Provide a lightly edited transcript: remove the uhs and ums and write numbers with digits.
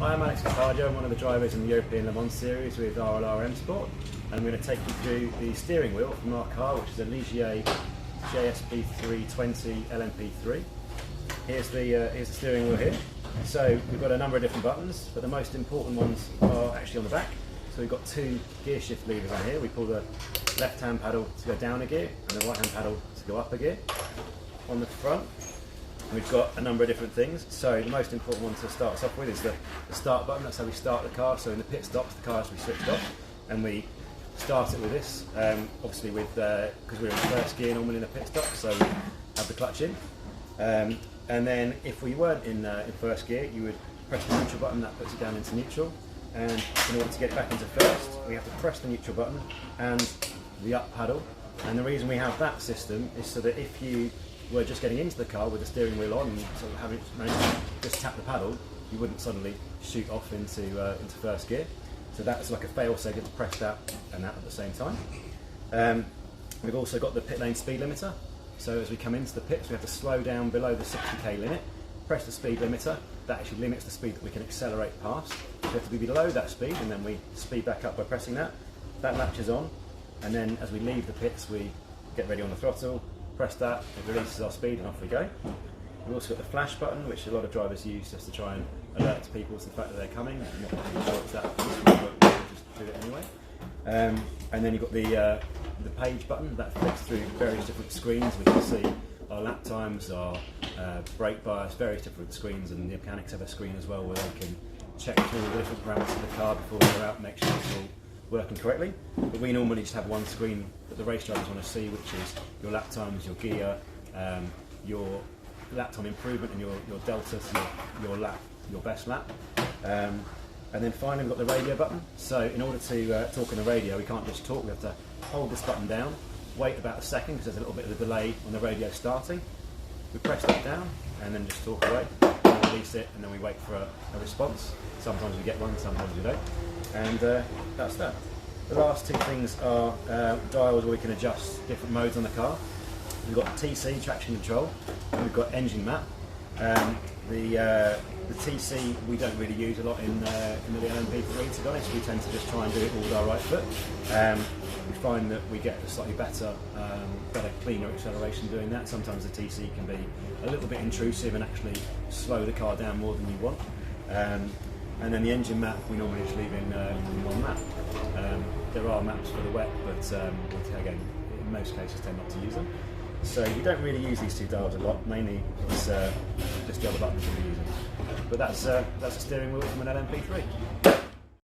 I'm Alex Cardio, I'm one of the drivers in the European Le Mans series with RLR M-Sport, and I'm going to take you through the steering wheel from our car, which is a Ligier JSP320 LMP3. Here's the steering wheel here. So we've got a number of different buttons, but the most important ones are actually on the back. So we've got two gear shift levers on here. We pull the left hand paddle to go down a gear and the right hand paddle to go up a gear. On the front we've got a number of different things. So the most important one to start us off with is the start button. That's how we start the car. So in the pit stops, the car has to be switched off, and we start it with this. Obviously with because we're in first gear normally in the pit stop, so we have the clutch in. And then if we weren't in first gear, you would press the neutral button. That puts it down into neutral. And in order to get it back into first, we have to press the neutral button and the up paddle. And the reason we have that system is so that if you were just getting into the car with the steering wheel on and sort of having to just tap the paddle, you wouldn't suddenly shoot off into first gear. So that's like a fail-safe, you have to press that and that at the same time. We've also got the pit lane speed limiter. So as we come into the pits, we have to slow down below the 60k limit, press the speed limiter. That actually limits the speed that we can accelerate past. So we have to be below that speed, and then we speed back up by pressing that. That latches on, and then as we leave the pits, we get ready on the throttle, press that, it releases our speed, and off we go. We've also got the flash button, which a lot of drivers use just to try and alert people to the fact that they're coming. I'm not really sure it's that useful, but we'll just do it anyway. And then you've got the page button that flicks through various different screens. We can see our lap times, our brake bias, various different screens, and the mechanics have a screen as well where they can check through all the different parameters of the car before they go out and make sure it's all working correctly. But we normally just have one screen that the race drivers want to see, which is your lap times, your gear, your lap time improvement, and your delta, so your best lap. And then finally we've got the radio button. So in order to talk on the radio, we can't just talk, we have to hold this button down, wait about a second because there's a little bit of a delay on the radio starting. We press that down and then just talk away, and release it, and then we wait for a response. Sometimes we get one, sometimes we don't. And that's that. The last two things are dials where we can adjust different modes on the car. We've got TC, traction control, and we've got engine map. The TC we don't really use a lot in the LMP3, to be honest. We tend to just try and do it all with our right foot. We find that we get a slightly better, cleaner acceleration doing that. Sometimes the TC can be a little bit intrusive and actually slow the car down more than you want. And then the engine map we normally just leave in one map. There are maps for the wet, but again, in most cases tend not to use them. So we don't really use these two dials a lot. Mainly it's just the other buttons we're using. But that's a steering wheel from an LMP3.